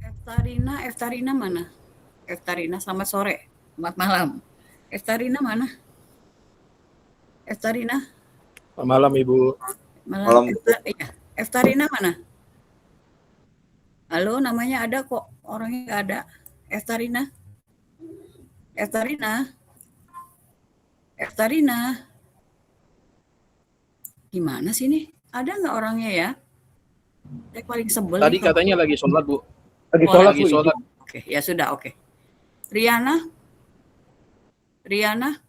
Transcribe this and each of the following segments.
Eftarina mana? Eftarina, selamat sore, selamat malam. Eftarina mana? Eftarina, Selamat malam Ibu. malam. Iya. Eftarina mana? Halo, namanya ada kok, orangnya nggak ada. Eftarina, Eftarina, Eftarina. Gimana sih nih? Ada nggak orangnya ya? Saya paling sebel Tadi nih kalau katanya lagi sholat, Bu. lagi sholat. Oke, ya sudah, oke. Riana, Riana,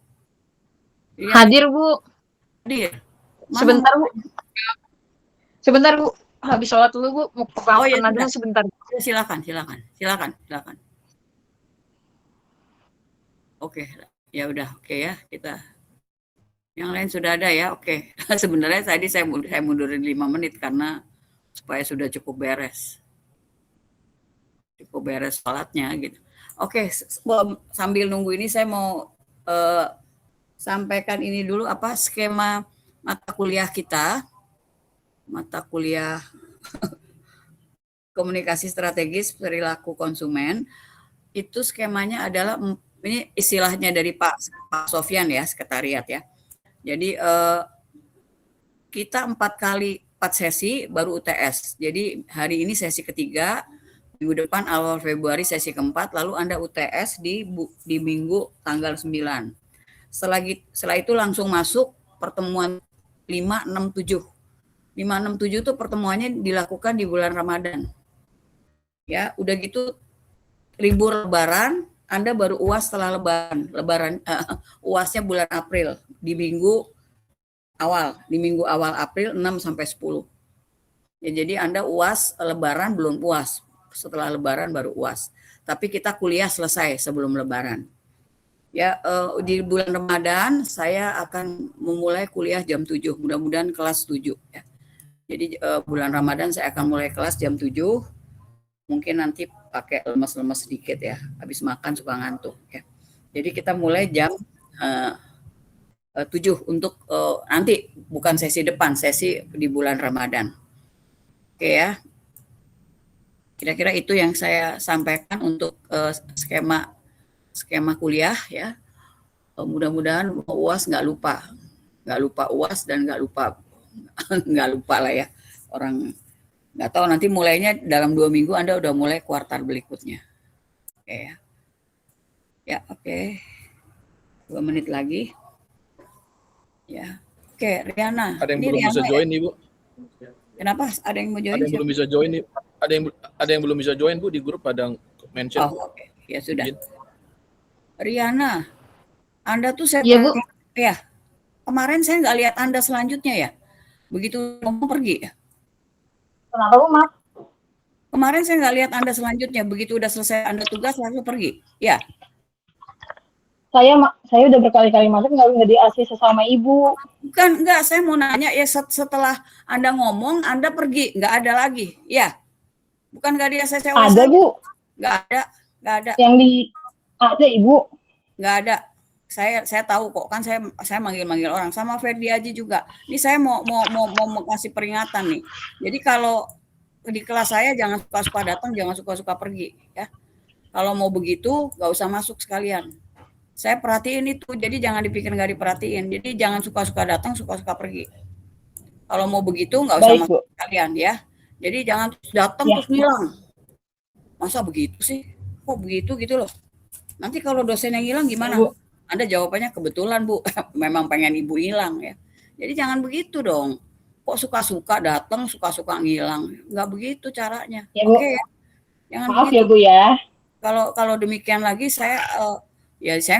Hadir, Bu. hadir. Mana Sebentar, Bu. Sebentar, Bu. Habis sholat dulu, Bu. Mau ke ya dulu sudah. sebentar. Silakan. Oke, ya udah, oke ya kita. Yang lain sudah ada ya, oke. Sebenarnya tadi saya mundurin 5 menit karena supaya sudah cukup beres sholatnya gitu. Oke, sambil nunggu ini saya mau sampaikan ini dulu apa skema mata kuliah kita, mata kuliah komunikasi strategis perilaku konsumen. Itu skemanya adalah, ini istilahnya dari Pak Sofyan ya, sekretariat ya. Jadi kita 4 sesi baru UTS. Jadi hari ini sesi ketiga, minggu depan awal Februari sesi keempat, lalu Anda UTS di minggu tanggal 9. Setelah itu langsung masuk pertemuan 5, 6, 7. 5, 6, 7 itu pertemuannya dilakukan di bulan Ramadan. Ya, udah gitu libur Lebaran, Anda baru UAS setelah Lebaran UASnya bulan April di minggu awal April 6 sampai 10. Ya, jadi Anda UAS Lebaran belum UAS, setelah Lebaran baru UAS. Tapi kita kuliah selesai sebelum Lebaran. Ya, di bulan Ramadan saya akan memulai kuliah jam 7, mudah-mudahan kelas 7 ya. Jadi bulan Ramadan saya akan mulai kelas jam 7. Mungkin nanti pakai lemes-lemes sedikit ya, habis makan suka ngantuk ya. Jadi kita mulai jam 7 untuk nanti bukan sesi depan, sesi di bulan Ramadan. Oke ya. Kira-kira itu yang saya sampaikan untuk skema kuliah ya. Mudah-mudahan UAS nggak lupa UAS dan nggak lupa lah ya, orang nggak tahu nanti mulainya dalam 2 minggu Anda udah mulai kuartal berikutnya. Oke ya. Ya, oke. 2 menit lagi. Ya. Oke, Riana. Ada yang belum bisa join, Ibu. Kenapa? Ada yang mau join? Ada yang belum bisa join, nih. Ada yang belum bisa join, Bu, di grup ada mention. Oh, oke. Ya sudah. Riana, Anda tuh saya Bu. Ya. Kemarin saya nggak lihat Anda selanjutnya ya. Begitu ngomong pergi ya. Kenapa, Bu, Maaf? Kemarin saya nggak lihat Anda selanjutnya. Begitu udah selesai Anda tugas langsung pergi. Ya. Saya udah berkali-kali masuk nggak di ACC sama Ibu. Bukan, enggak. Saya mau nanya ya, setelah Anda ngomong, Anda pergi. Nggak ada lagi. Ya. Bukan nggak di ACC. Ada, Bu. Nggak ada. Yang di ada, Ibu. Nggak ada. Saya tahu kok, kan saya manggil orang, sama Ferdi Aji juga. Ini saya mau kasih peringatan nih. Jadi kalau di kelas saya jangan suka-suka datang, jangan suka-suka pergi ya. Kalau mau begitu nggak usah masuk sekalian. Saya perhatiin itu, jadi jangan dipikir nggak diperhatiin. Jadi jangan suka-suka datang, suka-suka pergi. Kalau mau begitu nggak usah masuk sekalian ya. Jadi jangan datang terus ngilang. Masa begitu sih? Kok begitu gitu loh? Nanti kalau dosen yang hilang gimana? Anda jawabannya kebetulan, Bu. Memang pengen Ibu hilang ya. Jadi jangan begitu dong. Kok suka-suka datang, suka-suka ngilang. Nggak begitu caranya. Ya, Bu. Oke ya. Jangan Maaf begitu. Ya, Bu ya. Kalau demikian lagi saya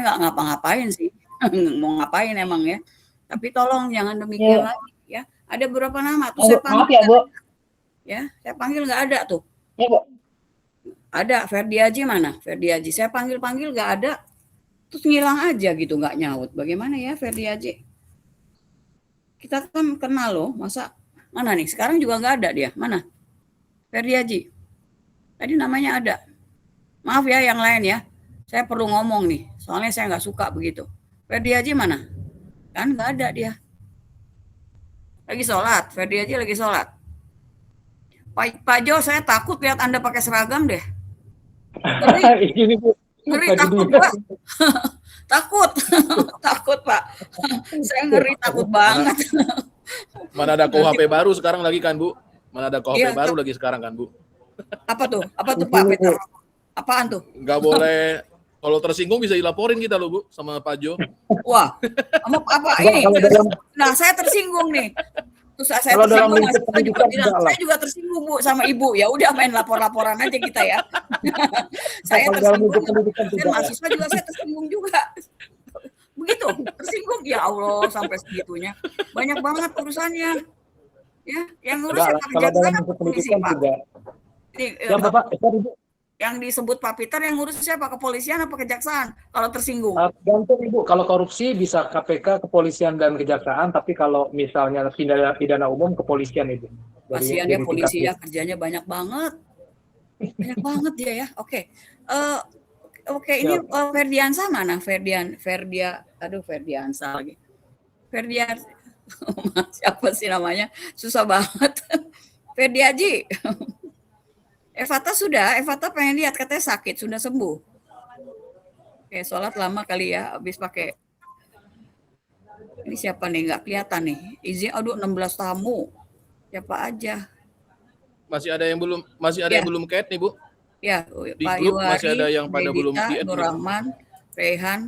nggak ngapa-ngapain sih. Mau ngapain emang ya. Tapi tolong jangan demikian lagi ya. Ada berapa nama tuh saya panggil. Maaf ya, Bu. Ya, saya panggil nggak ada tuh. Ya, Bu. Ada, Ferdi Aji mana? Ferdi Aji. Saya panggil nggak ada. Terus ngilang aja gitu, nggak nyaut. Bagaimana ya Ferdi Aji? Kita kan kenal loh, masa mana nih? Sekarang juga nggak ada dia. Mana? Ferdi Aji. Tadi namanya ada. Maaf ya yang lain ya. Saya perlu ngomong nih, soalnya saya nggak suka begitu. Ferdi Aji mana? Kan nggak ada dia. Lagi sholat, Ferdi Aji lagi sholat. Pak Jo, saya takut lihat Anda pakai seragam deh. Ngeri, Ini Bu, ngeri, tadi takut dia. Pak. Takut, takut Pak. Saya ngeri, takut Mana banget. mana ada Nanti, KUHP baru sekarang lagi kan, Bu? Mana ada KUHP iya, baru lagi sekarang kan, Bu? apa tuh Pak Ini Peter? Bu, Apaan tuh? Nggak boleh, kalau tersinggung bisa dilaporin kita loh, Bu, sama Pak Jo. Wah, sama apa enggak ini? kalau dalam Nah, saya tersinggung nih. Terus saya kalau dalam tersinggung, lingkup mahasiswa juga pendidikan bilang, enggak lah. saya juga tersinggung Bu sama Ibu. Ya udah main lapor-laporan aja kita ya. Saya Kalau dalam tersinggung lingkup dengan pendidikan dosen, tidak ya. mahasiswa juga saya tersinggung juga. Begitu, tersinggung ya Allah sampai segitunya. Banyak banget urusannya. Ya, yang ngurus Enggak ya lah, Pak kalau Kejaksaan dalam apa lingkup polisi pendidikan Pak? tidak. Ini, Ya Bapak, sorry Bu. yang disebut Pak Peter yang ngurus siapa? Kepolisian apa kejaksaan? Kalau tersinggung. Gantung Ibu, kalau korupsi bisa KPK, kepolisian dan kejaksaan, tapi kalau misalnya pidana umum kepolisian Ibu. Kasihan ya Dari polisi ya, tingkat kerjanya banyak banget. Banyak banget dia ya. Oke. Oke, ini siap. Ferdiansa mana? Ferdiansa lagi. Ferdian siapa sih namanya? Susah banget. Ferdiaji. Evata pengen lihat katanya sakit, sudah sembuh. Oke, sholat lama kali ya, habis pakai. Ini siapa nih? Nggak kelihatan nih. Izin, aduh 16 tamu. Siapa aja? Masih ada yang Ya, belum cat nih, Bu. ya, Di Pak grup masih ada Yuwari, yang pada belum Dedita, di-add Nur belum. Rahman, Rehan,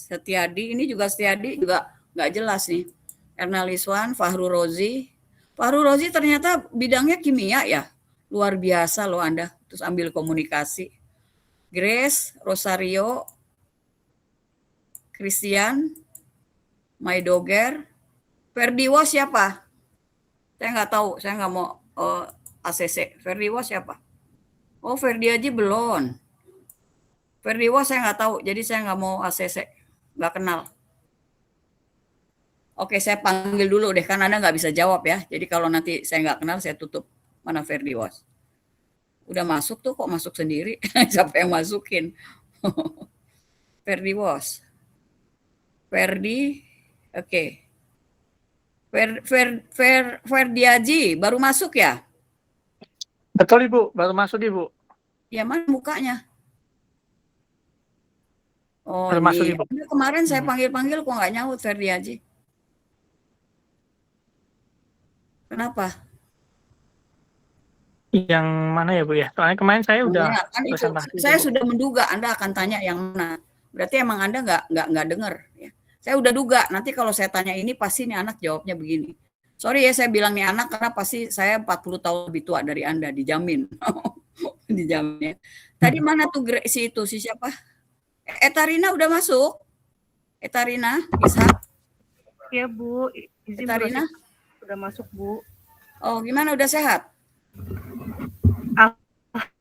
Setiadi. Ini juga Setiadi juga nggak jelas nih. Ernaliswan, Fahru Rozi. Fahru Rozi ternyata bidangnya kimia ya. Luar biasa loh Anda. Terus ambil komunikasi. Grace, Rosario, Christian, Maidoger, Ferdiwo siapa? Saya nggak tahu. Saya nggak mau ACC. Ferdiwo siapa? Oh, Ferdiaji belum. Ferdiwo saya nggak tahu. Jadi saya nggak mau ACC. Nggak kenal. Oke, saya panggil dulu deh, kan Anda nggak bisa jawab ya. Jadi kalau nanti saya nggak kenal, saya tutup. Mana Ferdiwas? Udah masuk tuh, kok masuk sendiri? Siapa yang masukin? Ferdiwas. Ferdi, oke. Ferdiaji, baru masuk ya? Betul Ibu, baru masuk Ibu. Ya, mana mukanya? Oh, Baru masuk ini. Ibu. Kemarin saya panggil-panggil kok nggak nyaut Ferdiaji. Kenapa? Yang mana ya Bu ya? Soalnya kemarin saya udah Nah, kan itu, presentasi. saya sudah menduga Anda akan tanya yang mana. Berarti emang Anda nggak dengar. Ya. Saya udah duga. Nanti kalau saya tanya ini pasti nih anak jawabnya begini. Sorry ya saya bilang nih anak karena pasti saya 40 tahun lebih tua dari Anda, dijamin. Dijamin. Ya. Tadi mana tuh si siapa? Etarina udah masuk? Etarina, Ishak? Iya Bu, izin Etarina? udah masuk Bu. Oh gimana, udah sehat?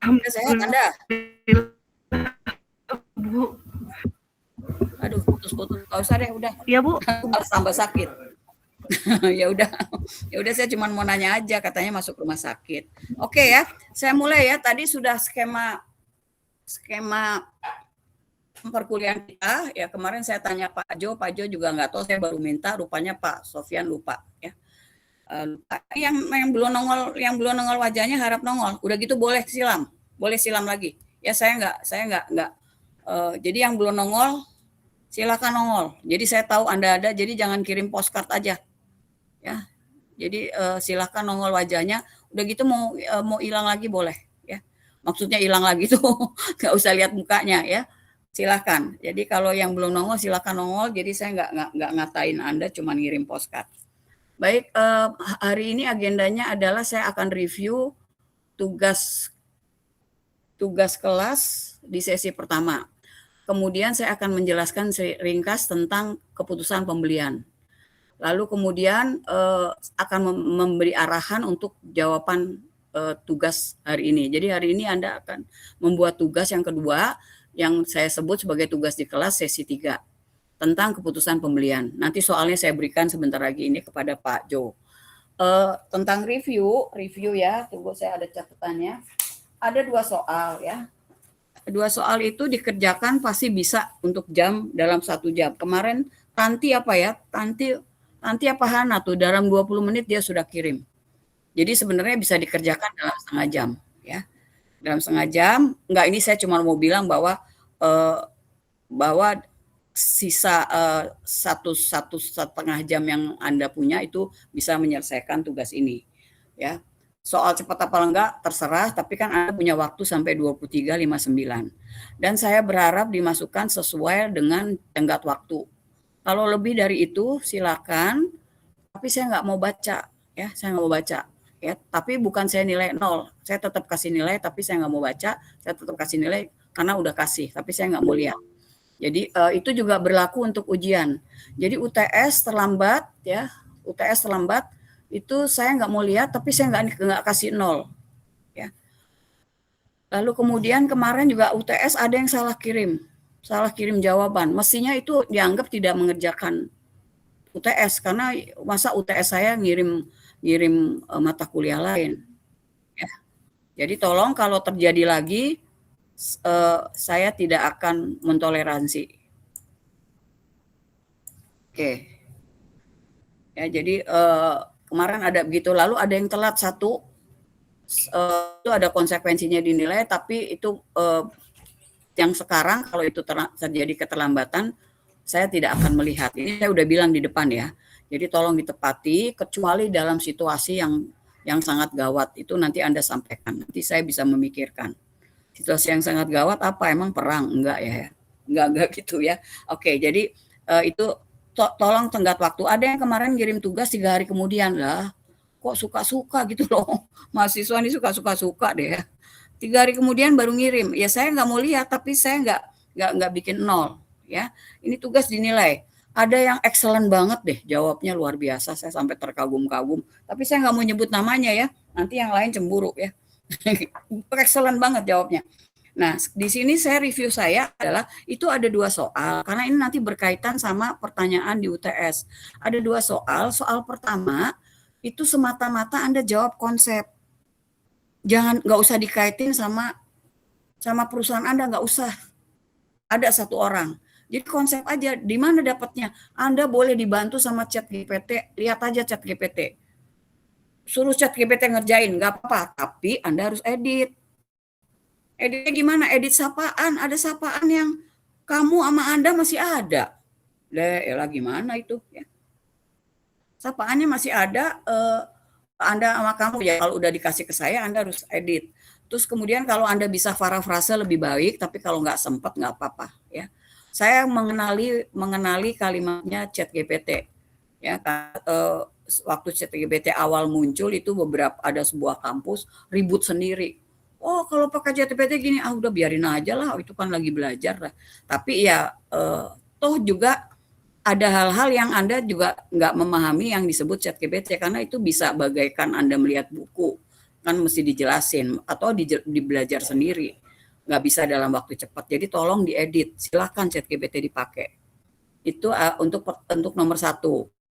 Udah sehat Anda? Bu. Aduh, putus-putus. Gak usah deh, udah. Iya Bu. Tambah sakit. Ya udah saya cuma mau nanya aja, katanya masuk rumah sakit. Oke ya, saya mulai ya. Tadi sudah skema perkuliahan kita ya. Kemarin saya tanya Pak Jo juga nggak tahu, saya baru minta, rupanya Pak Sofyan lupa ya. Yang belum nongol wajahnya harap nongol. Udah gitu boleh silam lagi. Ya saya nggak. Jadi yang belum nongol silakan nongol. Jadi saya tahu Anda ada. Jadi jangan kirim postcard aja. Ya. Jadi silakan nongol wajahnya. Udah gitu mau hilang lagi boleh. Ya. Maksudnya hilang lagi tuh nggak usah lihat mukanya ya. Silakan. Jadi kalau yang belum nongol silakan nongol. Jadi saya nggak ngatain Anda, cuma ngirim postcard. Baik, hari ini agendanya adalah saya akan review tugas kelas di sesi pertama. Kemudian saya akan menjelaskan ringkas tentang keputusan pembelian. Lalu kemudian akan memberi arahan untuk jawaban tugas hari ini. Jadi hari ini Anda akan membuat tugas yang kedua yang saya sebut sebagai tugas di kelas sesi 3. Tentang keputusan pembelian. Nanti soalnya saya berikan sebentar lagi ini kepada Pak Jo. Tentang review ya, tunggu saya ada catatannya. Ada 2 soal ya. 2 soal itu dikerjakan pasti bisa untuk dalam 1 jam. Kemarin Tanti apa ya? Tanti apa Hana tuh dalam 20 menit dia sudah kirim. Jadi sebenarnya bisa dikerjakan dalam setengah jam ya. dalam setengah jam. Enggak, ini saya cuma mau bilang bahwa bahwa sisa 1,5 jam yang Anda punya itu bisa menyelesaikan tugas ini. Ya, soal cepat apa enggak terserah, tapi kan Anda punya waktu sampai 23.59. Dan saya berharap dimasukkan sesuai dengan tenggat waktu. Kalau lebih dari itu silakan, tapi saya nggak mau baca, ya, saya nggak mau baca. Ya, tapi bukan saya nilai 0, saya tetap kasih nilai, tapi saya nggak mau baca, saya tetap kasih nilai karena udah kasih, tapi saya nggak mau lihat. Jadi itu juga berlaku untuk ujian. Jadi UTS terlambat, ya, UTS terlambat itu saya nggak mau lihat, tapi saya nggak kasih 0. Ya. Lalu kemudian kemarin juga UTS ada yang salah kirim jawaban. Mestinya itu dianggap tidak mengerjakan UTS karena masa UTS saya ngirim mata kuliah lain. Ya. Jadi tolong kalau terjadi lagi, saya tidak akan mentoleransi. Oke. Ya, jadi kemarin ada begitu, lalu ada yang telat 1, itu ada konsekuensinya dinilai, tapi itu yang sekarang kalau itu terjadi keterlambatan, saya tidak akan melihat. Ini saya udah bilang di depan ya. Jadi tolong ditepati, kecuali dalam situasi yang sangat gawat, itu nanti Anda sampaikan. Nanti saya bisa memikirkan. Situasi yang sangat gawat apa? Emang perang? Enggak ya? Enggak gitu ya. Oke, jadi itu tolong tenggat waktu. Ada yang kemarin kirim tugas 3 hari kemudian lah. Kok suka-suka gitu loh. Mahasiswa ini suka-suka deh ya. 3 hari kemudian baru ngirim. Ya saya nggak mau lihat, tapi saya nggak bikin 0 ya. Ini tugas dinilai. Ada yang excellent banget deh, jawabnya luar biasa. Saya sampai terkagum-kagum. Tapi saya nggak mau nyebut namanya ya. Nanti yang lain cemburu ya. Excellent banget jawabnya. Nah, di sini saya review saya adalah itu ada 2 soal karena ini nanti berkaitan sama pertanyaan di UTS. Ada 2 soal. Soal pertama itu semata-mata Anda jawab konsep. Nggak usah dikaitin sama perusahaan Anda, nggak usah. Ada 1 orang. Jadi konsep aja. Di mana dapatnya? Anda boleh dibantu sama ChatGPT. Lihat aja ChatGPT. Suruh ChatGPT ngerjain, nggak apa-apa, tapi Anda harus edit. Editnya gimana? Edit sapaan. Ada sapaan yang kamu sama Anda masih ada. Elah gimana itu? Ya. Sapaannya masih ada, Anda sama kamu ya. Kalau udah dikasih ke saya, Anda harus edit. Terus kemudian kalau Anda bisa parafrase lebih baik, tapi kalau nggak sempat nggak apa-apa. Ya. Saya mengenali kalimatnya ChatGPT. Ya, waktu ChatGPT awal muncul itu ada sebuah kampus ribut sendiri. Oh kalau pakai ChatGPT gini, udah biarin aja lah, itu kan lagi belajar lah. Tapi ya toh juga ada hal-hal yang Anda juga nggak memahami yang disebut ChatGPT karena itu bisa bagaikan Anda melihat buku, kan mesti dijelasin atau dibelajar sendiri, nggak bisa dalam waktu cepat. Jadi tolong diedit, silakan ChatGPT dipakai. Itu untuk nomor 1.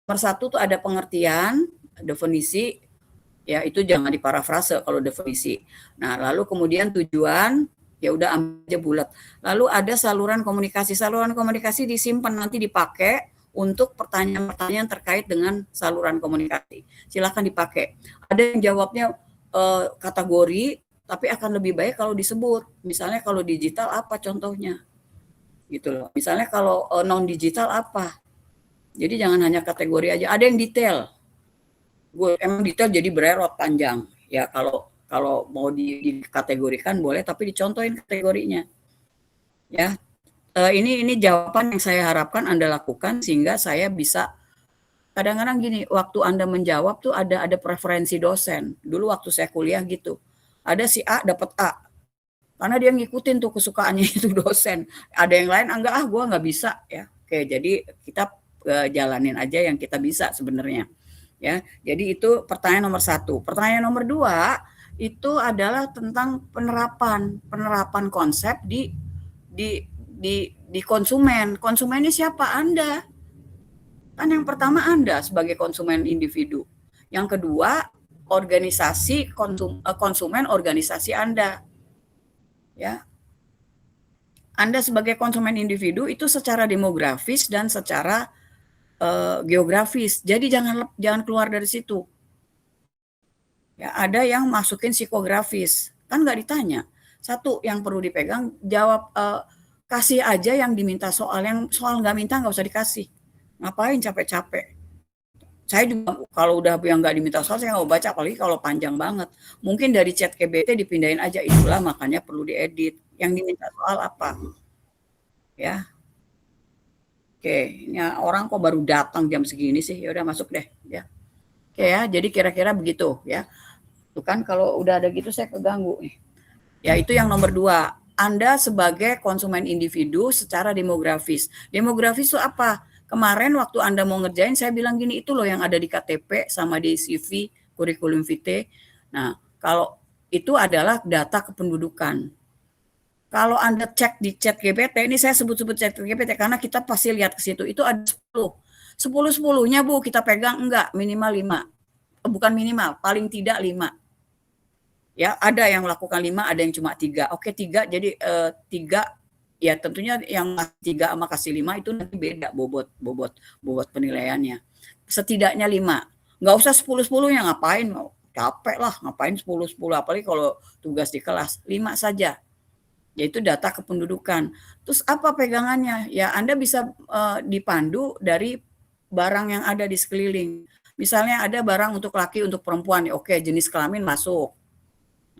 Nomor 1 tuh ada pengertian, definisi, ya itu jangan diparafrase kalau definisi. Nah lalu kemudian tujuan, ya udah ambil aja bulat. Lalu ada saluran komunikasi. Saluran komunikasi disimpan nanti dipakai untuk pertanyaan-pertanyaan terkait dengan saluran komunikasi. Silakan dipakai. Ada yang jawabnya kategori, tapi akan lebih baik kalau disebut. Misalnya kalau digital apa contohnya, gitu loh. Misalnya kalau non digital apa. Jadi jangan hanya kategori aja. Ada yang detail. Emang detail jadi bererot panjang. Ya kalau mau dikategorikan boleh, tapi dicontohin kategorinya. Ya, ini jawaban yang saya harapkan Anda lakukan sehingga saya bisa. Kadang-kadang gini, waktu Anda menjawab tuh ada preferensi dosen. Dulu waktu saya kuliah gitu. Ada si A dapat A. Karena dia ngikutin tuh kesukaannya itu dosen. Ada yang lain enggak, gue nggak bisa ya. Oke, jadi kita jalanin aja yang kita bisa sebenarnya. Ya, jadi itu pertanyaan nomor 1. Pertanyaan nomor 2 itu adalah tentang penerapan konsep di konsumen. Konsumennya siapa? Anda. Kan yang pertama Anda sebagai konsumen individu. Yang kedua organisasi konsumen organisasi Anda. Ya. Anda sebagai konsumen individu itu secara demografis dan secara geografis. Jadi jangan keluar dari situ. Ya, ada yang masukin psikografis. Kan nggak ditanya. Satu yang perlu dipegang, jawab, kasih aja yang diminta soal. Yang soal nggak minta nggak usah dikasih. Ngapain capek-capek. Saya juga kalau udah yang nggak diminta soal, saya nggak mau baca, apalagi kalau panjang banget. Mungkin dari chat GPT dipindahin aja, itulah makanya perlu diedit. Yang diminta soal apa? Ya. Oke, ini orang kok baru datang jam segini sih? Ya udah masuk deh, ya. Oke ya, jadi kira-kira begitu ya. Tuh kan kalau udah ada gitu saya keganggu nih. Ya itu yang nomor 2. Anda sebagai konsumen individu secara demografis. Demografis itu apa? Kemarin waktu Anda mau ngerjain saya bilang gini, itu loh yang ada di KTP sama di CV, kurikulum vitae. Nah, kalau itu adalah data kependudukan. Kalau Anda cek di chat GPT, ini saya sebut-sebut chat GPT karena kita pasti lihat ke situ, itu ada 10. 10-10-nya Bu kita pegang, enggak, minimal 5. Bukan minimal, paling tidak 5. Ya, ada yang melakukan 5, ada yang cuma 3. Oke, 3, jadi 3 ya tentunya yang 3 sama kasih 5 itu nanti beda bobot penilaiannya. Setidaknya 5. Nggak usah 10-10-nya, ngapain? Capek lah, ngapain 10-10, apalagi kalau tugas di kelas. 5 saja. Yaitu data kependudukan. Terus apa pegangannya? Ya Anda bisa dipandu dari barang yang ada di sekeliling. Misalnya ada barang untuk laki, untuk perempuan, ya oke, jenis kelamin masuk.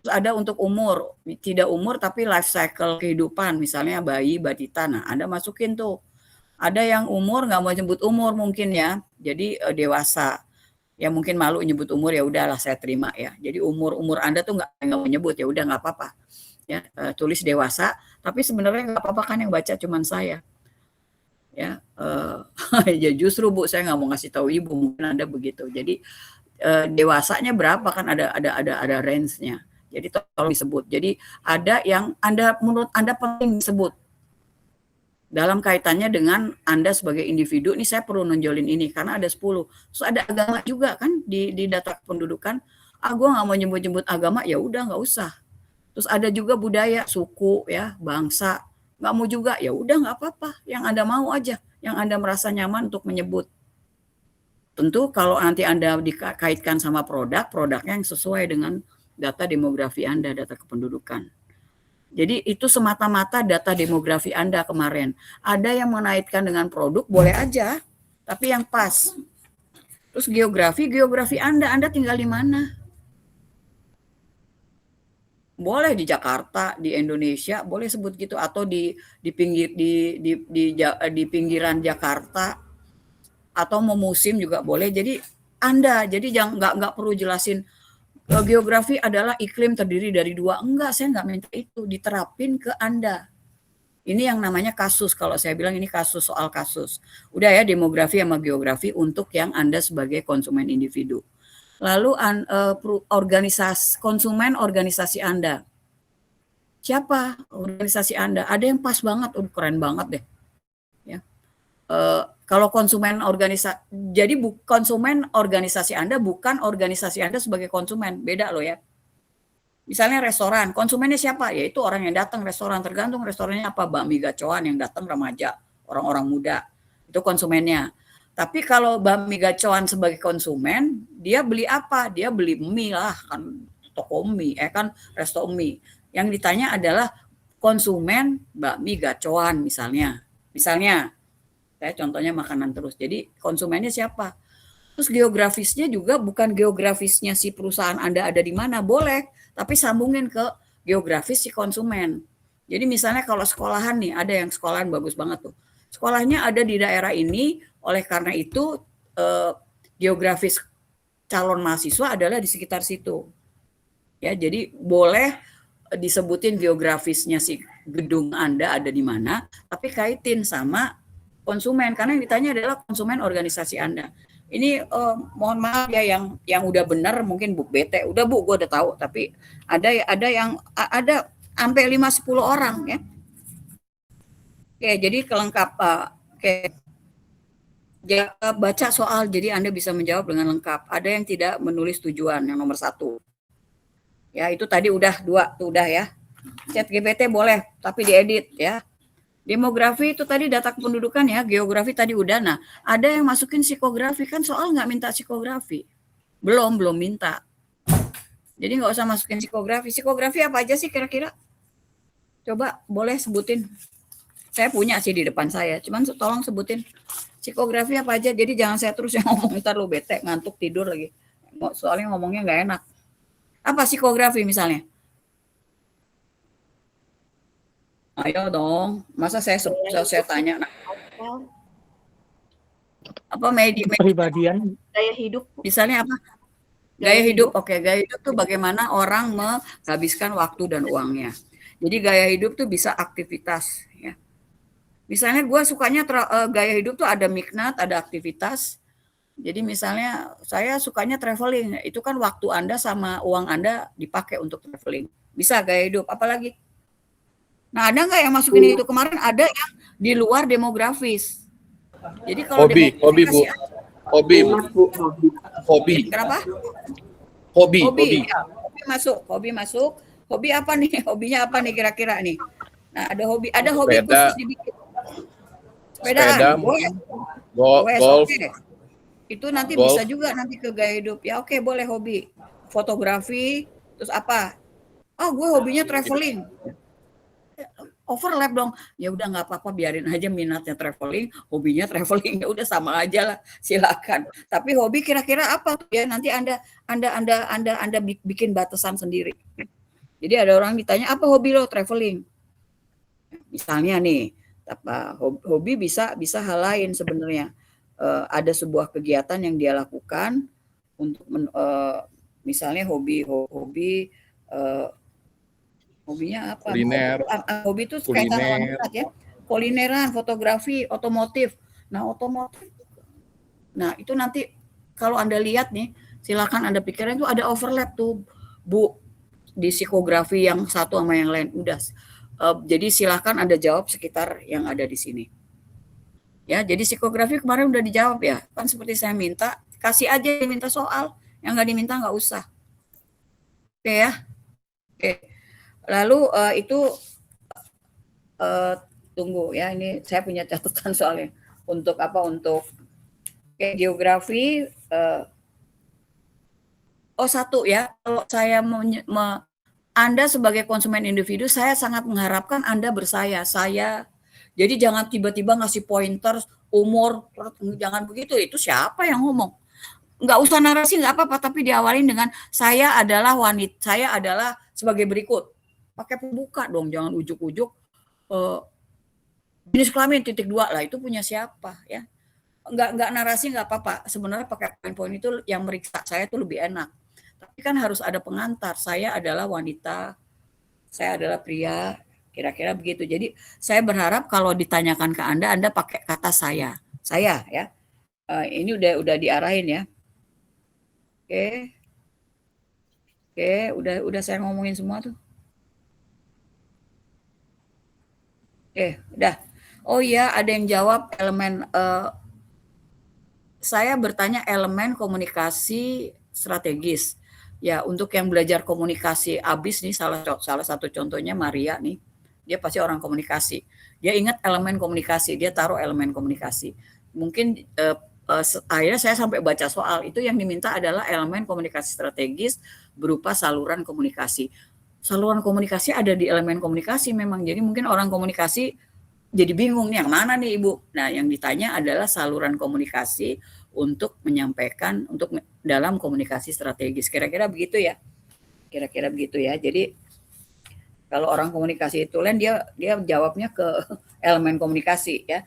Terus ada untuk umur, tidak umur tapi life cycle kehidupan, misalnya bayi, batita, nah Anda masukin tuh. Ada yang umur, nggak mau nyebut umur mungkin ya, jadi dewasa. Ya mungkin malu nyebut umur, ya udahlah saya terima ya. Jadi umur Anda tuh nggak mau nyebut, ya udah nggak apa-apa. Ya, tulis dewasa, tapi sebenarnya nggak apa-apa kan yang baca cuman saya. Ya, ya justru Bu saya nggak mau ngasih tahu Ibu, mungkin Anda begitu. Jadi dewasanya berapa kan ada range-nya. Jadi tolong disebut. Jadi ada yang menurut Anda penting disebut dalam kaitannya dengan Anda sebagai individu. Ini saya perlu nonjolin ini karena ada 10. Terus ada agama juga kan di data kependudukan. Gue nggak mau nyebut-nyebut agama, ya udah nggak usah. Terus ada juga budaya, suku, ya, bangsa. Nggak mau juga, ya udah nggak apa-apa. Yang Anda mau aja, yang Anda merasa nyaman untuk menyebut. Tentu kalau nanti Anda dikaitkan sama produknya yang sesuai dengan data demografi Anda, data kependudukan. Jadi itu semata-mata data demografi Anda kemarin. Ada yang menaikkan dengan produk, boleh aja, tapi yang pas. Terus geografi Anda tinggal di mana? Boleh di Jakarta, di Indonesia, boleh sebut gitu, atau di pinggiran Jakarta, atau mau musim juga boleh. Jadi Anda, jadi nggak perlu jelasin geografi adalah iklim terdiri dari 2. Enggak, saya nggak minta itu, diterapin ke Anda. Ini yang namanya kasus, kalau saya bilang ini kasus soal kasus. Udah ya, demografi sama geografi untuk yang Anda sebagai konsumen individu. Lalu konsumen organisasi Anda. Siapa organisasi Anda? Ada yang pas banget, keren banget deh. Ya. Kalau konsumen organisasi, jadi konsumen organisasi Anda bukan organisasi Anda sebagai konsumen, beda loh ya. Misalnya restoran, konsumennya siapa? Yaitu orang yang datang restoran, tergantung restorannya apa, bakmi gacoan yang datang remaja, orang-orang muda, itu konsumennya. Tapi kalau bakmi gacoan sebagai konsumen, dia beli apa? Dia beli mie lah, kan toko mie, kan resto mie. Yang ditanya adalah konsumen bakmi gacoan misalnya. Saya contohnya makanan terus. Jadi konsumennya siapa? Terus geografisnya juga bukan geografisnya si perusahaan Anda ada di mana, boleh, tapi sambungin ke geografis si konsumen. Jadi misalnya kalau sekolahan nih, ada yang sekolahan bagus banget tuh. Sekolahnya ada di daerah ini, oleh karena itu geografis calon mahasiswa adalah di sekitar situ. Ya, jadi boleh disebutin geografisnya si gedung Anda ada di mana, tapi kaitin sama konsumen karena yang ditanya adalah konsumen organisasi Anda. Ini mohon maaf ya yang udah benar mungkin Bu bete, udah Bu gue udah tahu, tapi ada yang ada sampai 5-10 orang ya. Oke, jadi kelengkap oke. Baca soal jadi Anda bisa menjawab dengan lengkap. Ada yang tidak menulis tujuan yang nomor 1. Ya, itu tadi udah 2 tuh udah ya. Chat GPT boleh tapi diedit ya. Demografi itu tadi data kependudukan ya, geografi tadi udah. Nah, ada yang masukin psikografi, kan soal nggak minta psikografi. Belum minta. Jadi nggak usah masukin psikografi. Psikografi apa aja sih kira-kira? Coba boleh sebutin. Saya punya sih di depan saya, cuman tolong sebutin psikografi apa aja. Jadi jangan saya terus yang ngomong, ntar lu bete, ngantuk, tidur lagi. Soalnya ngomongnya nggak enak. Apa psikografi misalnya? Ayo dong, masa saya tanya. Nah, apa media Kepribadian. Gaya hidup. misalnya apa? Gaya hidup. Oke, gaya hidup tuh bagaimana orang menghabiskan waktu dan uangnya. Jadi gaya hidup tuh bisa aktivitas ya. Misalnya gue sukanya gaya hidup tuh ada miknat, ada aktivitas. Jadi misalnya saya sukanya traveling, itu kan waktu Anda sama uang Anda dipakai untuk traveling. Bisa gaya hidup, apalagi? Nah, ada nggak yang masukin itu? Kemarin ada yang di luar demografis. Jadi kalau Hobi Bu. Hobi Bu. Hobi. Kenapa? Hobi. Ya. Hobi masuk. Hobi apa nih? Hobinya apa nih kira-kira nih? Nah, ada hobi khusus dibikin. Sepedaan. Golf. Okay. Itu nanti bisa juga nanti ke gaya hidup. Ya oke, boleh hobi. Fotografi, terus apa? Oh, gue hobinya traveling. Overlap dong. Ya udah nggak apa-apa, biarin aja minatnya traveling, hobinya traveling, ya udah sama aja lah, silakan. Tapi hobi kira-kira apa tuh ya? Nanti Anda bikin batasan sendiri. Jadi ada orang ditanya, apa hobi lo? Traveling. Misalnya nih, apa hobi bisa hal lain sebenarnya. Ada sebuah kegiatan yang dia lakukan untuk misalnya hobinya apa? Kuliner. Hobi itu kaitan dengan minat ya. Kulineran, fotografi, otomotif. Nah, otomotif. Nah, itu nanti kalau Anda lihat nih, silakan Anda pikirkan itu ada overlap tuh, Bu, di psikografi yang satu sama yang lain. Udah. Jadi silakan Anda jawab sekitar yang ada di sini. Ya, jadi psikografi kemarin udah dijawab ya. Kan seperti saya minta, kasih aja yang minta soal, yang nggak diminta nggak usah. Oke ya. Oke. Lalu itu tunggu ya, ini saya punya catatan soalnya. Untuk apa? Untuk geografi. Satu ya, kalau saya Anda sebagai konsumen individu, saya sangat mengharapkan Anda bersaya. Jadi jangan tiba-tiba ngasih pointers, umur, jangan begitu. Itu siapa yang ngomong? Nggak usah narasi, nggak apa-apa, tapi diawalin dengan saya adalah wanita, saya adalah sebagai berikut. Pakai pembuka dong, jangan ujuk-ujuk jenis kelamin .2 lah, itu punya siapa ya? Nggak narasi nggak apa-apa. Sebenarnya pakai poin-poin itu yang meriksa saya itu lebih enak. Tapi kan harus ada pengantar. Saya adalah wanita, saya adalah pria. Kira-kira begitu. Jadi saya berharap kalau ditanyakan ke Anda pakai kata saya ya. Ini udah diarahin ya. Oke, udah saya ngomongin semua tuh. Oke, udah. Oh iya, ada yang jawab elemen. Saya bertanya elemen komunikasi strategis. Ya, untuk yang belajar komunikasi abis nih salah satu contohnya Maria nih. Dia pasti orang komunikasi. Dia ingat elemen komunikasi, dia taruh elemen komunikasi. Mungkin akhirnya saya sampai baca soal, itu yang diminta adalah elemen komunikasi strategis berupa saluran komunikasi. Saluran komunikasi ada di elemen komunikasi memang. Jadi mungkin orang komunikasi jadi bingung nih yang mana nih Ibu. Nah, yang ditanya adalah saluran komunikasi untuk menyampaikan untuk dalam komunikasi strategis. Kira-kira begitu ya. Jadi kalau orang komunikasi itu lain dia jawabnya ke elemen komunikasi ya.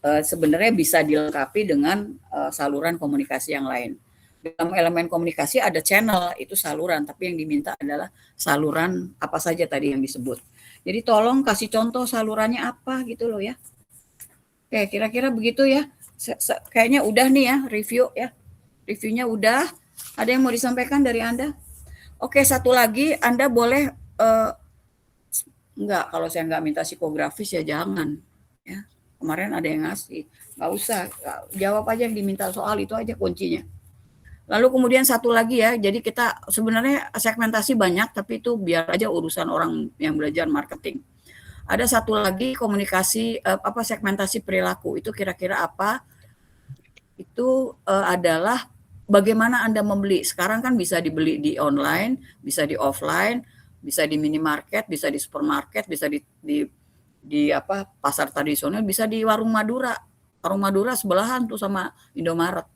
Sebenarnya bisa dilengkapi dengan saluran komunikasi yang lain. Dalam elemen komunikasi ada channel, itu saluran, tapi yang diminta adalah saluran apa saja tadi yang disebut. Jadi tolong kasih contoh salurannya apa gitu loh ya. Oke, kira-kira begitu ya. Kayaknya udah nih ya review ya. Reviewnya udah. Ada yang mau disampaikan dari Anda? Oke, satu lagi Anda boleh enggak, kalau saya enggak minta psikografis ya jangan ya. Kemarin ada yang ngasih, enggak usah, jawab aja yang diminta soal, itu aja kuncinya. Lalu kemudian satu lagi ya, jadi kita sebenarnya segmentasi banyak, tapi itu biar aja urusan orang yang belajar marketing. Ada satu lagi komunikasi segmentasi perilaku, itu kira-kira apa? Itu adalah bagaimana Anda membeli? Sekarang kan bisa dibeli di online, bisa di offline, bisa di minimarket, bisa di supermarket, bisa di apa pasar tradisional, bisa di warung Madura. Warung Madura sebelahan tuh sama Indomaret.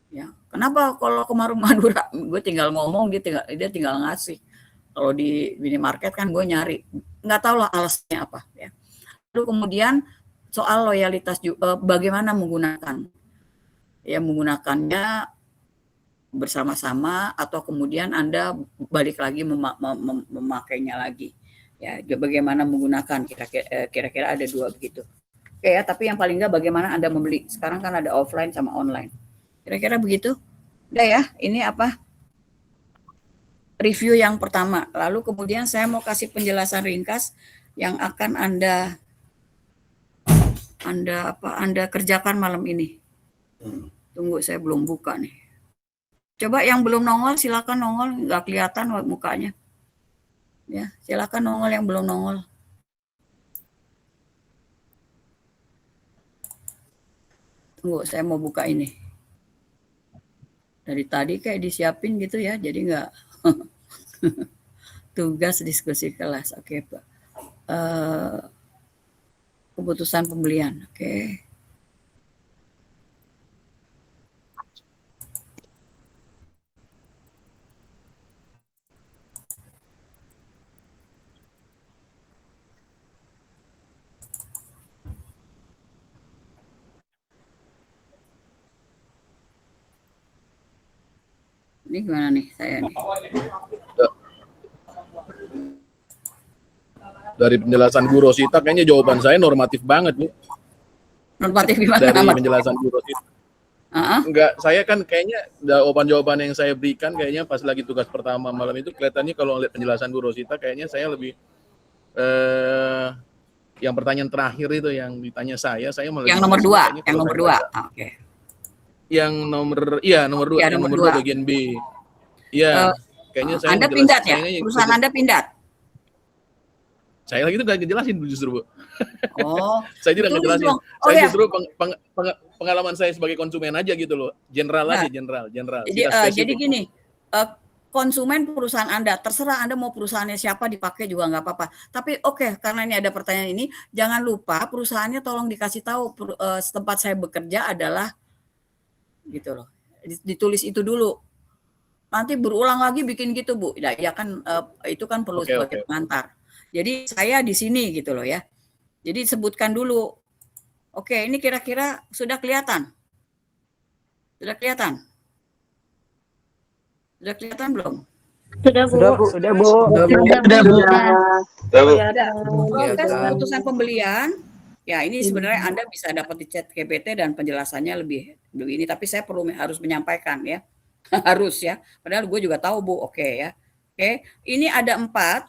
Ya, kenapa kalau ke warung Madura gue tinggal ngomong dia tinggal ngasih. Kalau di minimarket kan gue nyari, nggak tahu lah alasannya apa ya. Lalu kemudian soal loyalitas juga, bagaimana menggunakan, ya menggunakannya bersama-sama atau kemudian Anda balik lagi memakainya lagi. Ya, bagaimana menggunakan kira-kira ada 2 begitu. Oke ya, tapi yang paling nggak bagaimana Anda membeli. Sekarang kan ada offline sama online. Kira-kira begitu. Udah ya, ini apa? Review yang pertama. Lalu kemudian saya mau kasih penjelasan ringkas yang akan Anda kerjakan malam ini. Tunggu, saya belum buka nih. Coba yang belum nongol silakan nongol, nggak kelihatan mukanya. Ya, silakan nongol yang belum nongol. Tunggu, saya mau buka ini. Dari tadi kayak disiapin gitu ya, jadi nggak tugas diskusi kelas. Oke, Pak. Keputusan pembelian. Oke. Ini gimana nih saya nih? Dari penjelasan Bu Rosita kayaknya jawaban saya normatif banget, Bu. Normatif gimana? Dari penjelasan Bu Rosita. Enggak, saya kan kayaknya jawaban-jawaban yang saya berikan kayaknya pas lagi tugas pertama malam itu kelihatannya kalau lihat penjelasan Bu Rosita kayaknya saya lebih yang pertanyaan terakhir itu yang ditanya saya malah yang nomor 2, yang nomor 2. Oke. Yang nomor 2, yang nomor 2 bagian B. Iya, kayaknya saya Anda pindat ya? Perusahaan Anda pindat? Saya lagi itu nggak ngejelasin justru, Bu. Oh. Saya tidak ngejelasin. Saya justru pengalaman saya sebagai konsumen aja gitu loh. General aja, general. Jadi gini, konsumen perusahaan Anda, terserah Anda mau perusahaannya siapa dipakai juga nggak apa-apa. Tapi oke, karena ini ada pertanyaan ini, jangan lupa perusahaannya tolong dikasih tahu tempat saya bekerja adalah gitu loh. Ditulis itu dulu. Nanti berulang lagi bikin gitu, Bu. Ya kan itu kan perlu sebagai pengantar. Jadi saya di sini gitu loh ya. Jadi sebutkan dulu. Oke, ini kira-kira sudah kelihatan? Sudah kelihatan? Sudah kelihatan belum? Sudah, Bu. Sudah, Bu. Proses keputusan pembelian. Ya, ini sebenarnya Anda bisa dapat di chat GPT dan penjelasannya lebih ini, tapi saya harus menyampaikan ya. Harus ya. Padahal gue juga tahu, Bu. Oke ya. Oke, ini ada 4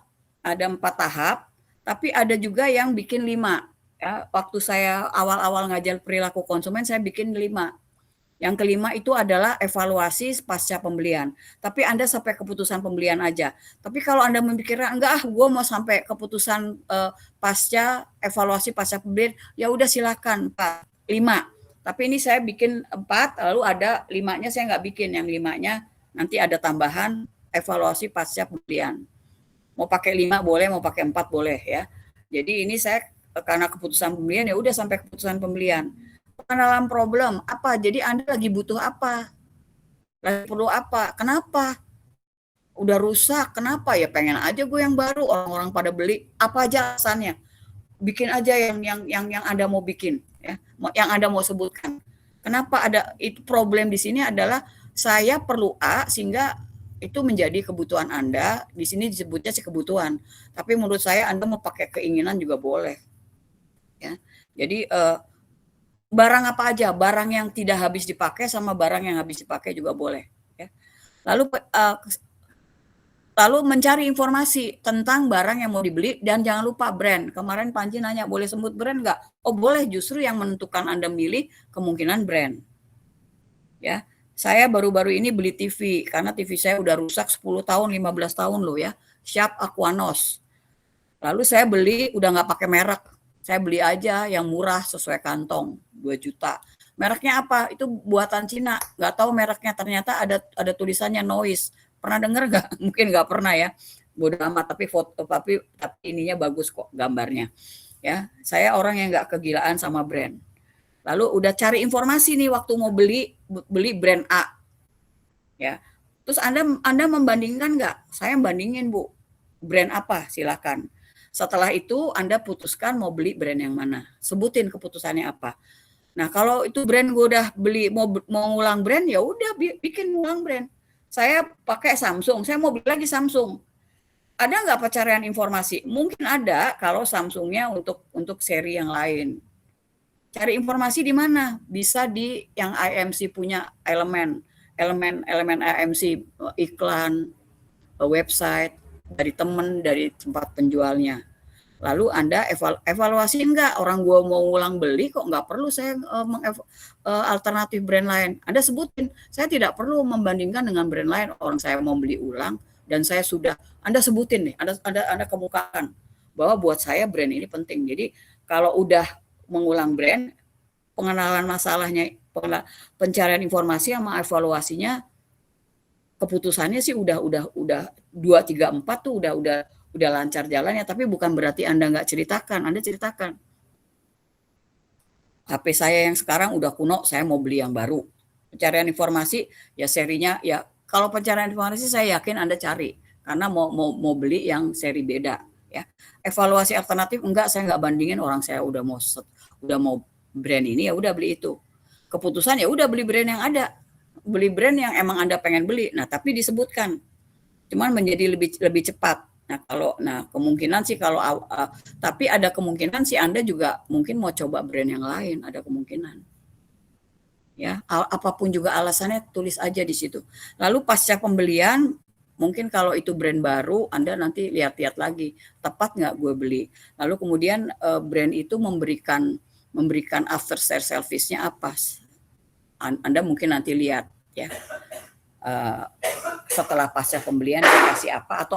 tahap, tapi ada juga yang bikin 5. Ya, waktu saya awal-awal ngajar perilaku konsumen, saya bikin 5. Yang kelima itu adalah evaluasi pasca pembelian. Tapi Anda sampai keputusan pembelian aja. Tapi kalau Anda memikirkan, enggak gue mau sampai keputusan evaluasi pasca pembelian, ya udah silakan 5. Tapi ini saya bikin 4, lalu ada 5-nya saya nggak bikin. Yang 5-nya nanti ada tambahan evaluasi pasca pembelian. Mau pakai 5 boleh, mau pakai 4 boleh ya. Jadi ini saya karena keputusan pembelian ya udah sampai keputusan pembelian. Pengenalan problem apa? Jadi Anda lagi butuh apa? Lagi perlu apa? Kenapa? Udah rusak, kenapa? Ya pengen aja gue yang baru, orang-orang pada beli. Apa aja alasannya? Bikin aja yang Anda mau bikin ya. Yang Anda mau sebutkan. Kenapa ada itu problem di sini adalah saya perlu A sehingga itu menjadi kebutuhan Anda. Di sini disebutnya sih kebutuhan. Tapi menurut saya Anda mau pakai keinginan juga boleh. Ya. Jadi barang apa aja, barang yang tidak habis dipakai sama barang yang habis dipakai juga boleh. Ya. Lalu mencari informasi tentang barang yang mau dibeli dan jangan lupa brand. Kemarin Panji nanya boleh sebut brand nggak? Oh boleh, justru yang menentukan Anda milih kemungkinan brand. Ya, saya baru-baru ini beli TV karena TV saya udah rusak 10 tahun, 15 tahun loh ya. Sharp Aquanos. Lalu saya beli udah nggak pakai merek. Saya beli aja yang murah sesuai kantong, 2 juta. Mereknya apa? Itu buatan Cina. Nggak tahu mereknya, ternyata ada tulisannya Noise. Pernah dengar nggak? Mungkin nggak pernah ya. Bodoh amat, tapi ininya bagus kok gambarnya. Ya, saya orang yang nggak kegilaan sama brand. Lalu udah cari informasi nih waktu mau beli brand A. Ya. Terus Anda membandingkan nggak? Saya bandingin, Bu. Brand apa? Silakan. Setelah itu Anda putuskan mau beli brand yang mana. Sebutin keputusannya apa. Nah, kalau itu brand gue udah beli mau ngulang brand, ya udah bikin ngulang brand. Saya pakai Samsung, saya mau beli lagi Samsung. Ada nggak pencarian informasi? Mungkin ada kalau Samsungnya untuk seri yang lain. Cari informasi di mana? Bisa di yang IMC punya elemen IMC, iklan, website, dari teman, dari tempat penjualnya. Lalu Anda evaluasi enggak, orang gua mau ulang beli kok nggak perlu saya alternatif brand lain. Anda sebutin, saya tidak perlu membandingkan dengan brand lain, orang saya mau beli ulang dan saya sudah, Anda sebutin nih, Anda kemukakan bahwa buat saya brand ini penting. Jadi kalau udah mengulang brand, pengenalan masalahnya, pencarian informasi sama evaluasinya, keputusannya sih udah 2, 3, 4 tuh udah lancar jalannya, tapi bukan berarti Anda nggak ceritakan, Anda ceritakan. HP saya yang sekarang udah kuno, saya mau beli yang baru. Pencarian informasi, ya serinya, ya kalau pencarian informasi saya yakin Anda cari, karena mau beli yang seri beda. Ya. Evaluasi alternatif, enggak, saya nggak bandingin, orang saya udah mau brand ini, ya udah beli itu. Keputusan ya udah beli brand yang ada, beli brand yang emang Anda pengen beli. Nah, tapi disebutkan, cuman menjadi lebih cepat. Nah, kemungkinan sih tapi ada kemungkinan sih Anda juga mungkin mau coba brand yang lain, ada kemungkinan. Ya, apapun juga alasannya tulis aja di situ. Lalu pasca pembelian, mungkin kalau itu brand baru, Anda nanti lihat-lihat lagi, tepat nggak gue beli. Lalu kemudian brand itu memberikan after sales service-nya apa. Anda mungkin nanti lihat ya. Setelah pasca pembelian dikasih apa, atau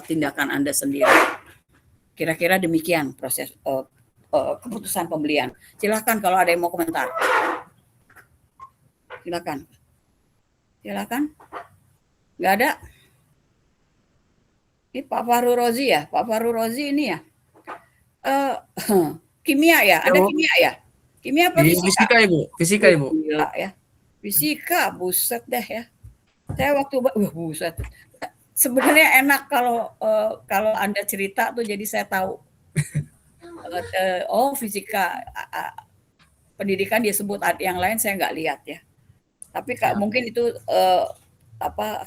tindakan Anda sendiri. Kira-kira demikian proses keputusan pembelian. Silakan kalau ada yang mau komentar. Silakan. Nggak ada? Ini Pak Fahru Rozi ya? Pak Fahru Rozi ini ya? Kimia ya? Ada kimia ya? Kimia apa fisika? Fisika, Ibu. Fisika, Ibu. Gila ya. Fisika, buset deh ya. Saya waktu buset. Sebenarnya enak kalau Anda cerita tuh, jadi saya tahu. Fisika, pendidikan dia sebut, yang lain saya nggak lihat ya. Tapi mungkin itu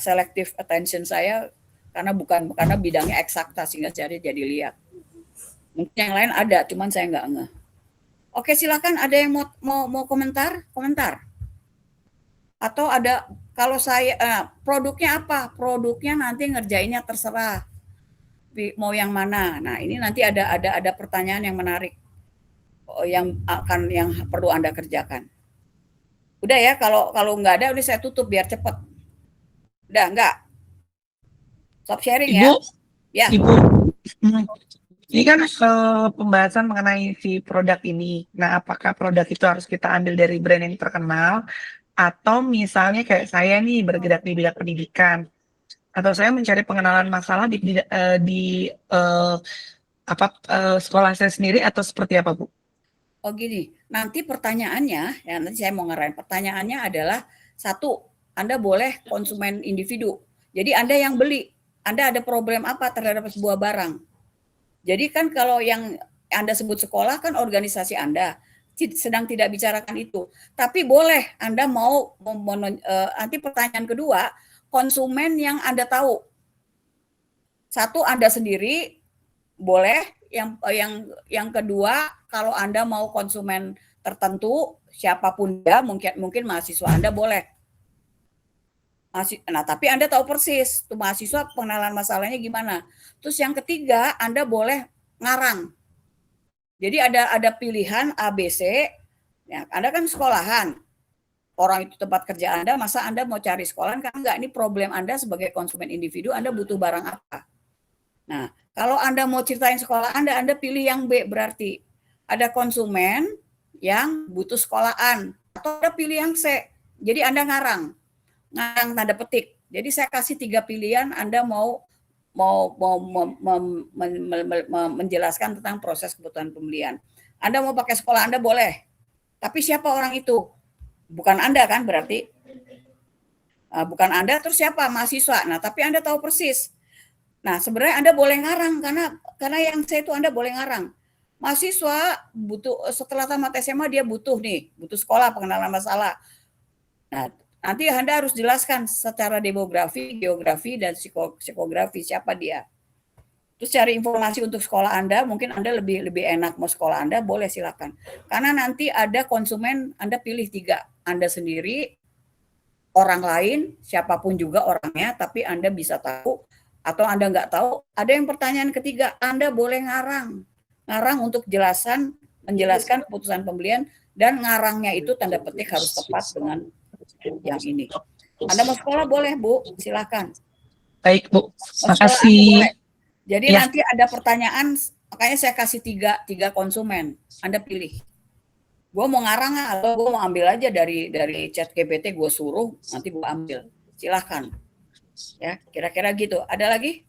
selective attention saya karena bidangnya eksakta sehingga jadi lihat. Mungkin yang lain ada, cuman saya nggak ngeh. Oke, silakan, ada yang mau komentar? Atau ada, kalau saya produknya apa? Produknya nanti ngerjainnya terserah. Mau yang mana? Nah, ini nanti ada pertanyaan yang menarik yang perlu Anda kerjakan. Udah ya, kalau nggak ada udah saya tutup biar cepat. Udah enggak? Stop sharing Ibu, ya. Ibu. Ini kan pembahasan mengenai si produk ini. Nah, apakah produk itu harus kita ambil dari brand yang terkenal, atau misalnya kayak saya nih bergerak di bidang pendidikan, atau saya mencari pengenalan masalah di sekolah saya sendiri, atau seperti apa, Bu? Oh gini, nanti pertanyaannya, ya nanti saya mau ngarahin, pertanyaannya adalah, satu, Anda boleh konsumen individu. Jadi Anda yang beli, Anda ada problem apa terhadap sebuah barang. Jadi kan kalau yang Anda sebut sekolah kan organisasi Anda sedang tidak bicarakan itu. Tapi boleh Anda nanti pertanyaan kedua, konsumen yang Anda tahu. Satu, Anda sendiri boleh, yang kedua, kalau Anda mau konsumen tertentu, siapapun dia, mungkin mahasiswa Anda boleh. Nah, tapi Anda tahu persis tuh mahasiswa pengenalan masalahnya gimana. Terus yang ketiga, Anda boleh ngarang. Jadi ada pilihan ABC. Ya, Anda kan sekolahan. Orang itu tempat kerja Anda, masa Anda mau cari sekolahan? Kan enggak, ini problem Anda sebagai konsumen individu, Anda butuh barang apa. Nah, kalau Anda mau ceritain sekolah Anda pilih yang B, berarti ada konsumen yang butuh sekolahan. Atau Anda pilih yang C. Jadi Anda ngarang tanda petik. Jadi saya kasih 3 pilihan, Anda mau menjelaskan tentang proses kebutuhan pembelian. Anda mau pakai sekolah Anda boleh, tapi siapa orang itu? Bukan Anda kan berarti? Bukan Anda, terus siapa? Mahasiswa. Nah, tapi Anda tahu persis. Nah, sebenarnya Anda boleh ngarang karena yang saya itu Anda boleh ngarang. Mahasiswa butuh setelah tamat SMA dia butuh sekolah pengenalan masalah. Nah, nanti Anda harus jelaskan secara demografi, geografi, dan psikografi siapa dia. Terus cari informasi untuk sekolah Anda, mungkin Anda lebih enak mau sekolah Anda, boleh silakan. Karena nanti ada konsumen, Anda pilih 3. Anda sendiri, orang lain, siapapun juga orangnya, tapi Anda bisa tahu, atau Anda nggak tahu. Ada yang pertanyaan ketiga, Anda boleh ngarang untuk menjelaskan keputusan pembelian, dan ngarangnya itu tanda petik harus tepat dengan yang ini. Anda mau sekolah boleh, Bu, silakan. Baik, Bu. Mau sekolah Makasih. boleh. Jadi Ya. nanti ada pertanyaan, makanya saya kasih tiga konsumen. Anda pilih. Gue mau ngarang atau gue mau ambil aja dari chat GPT, gue suruh, nanti gue ambil. Silahkan. Ya, kira-kira gitu. Ada lagi?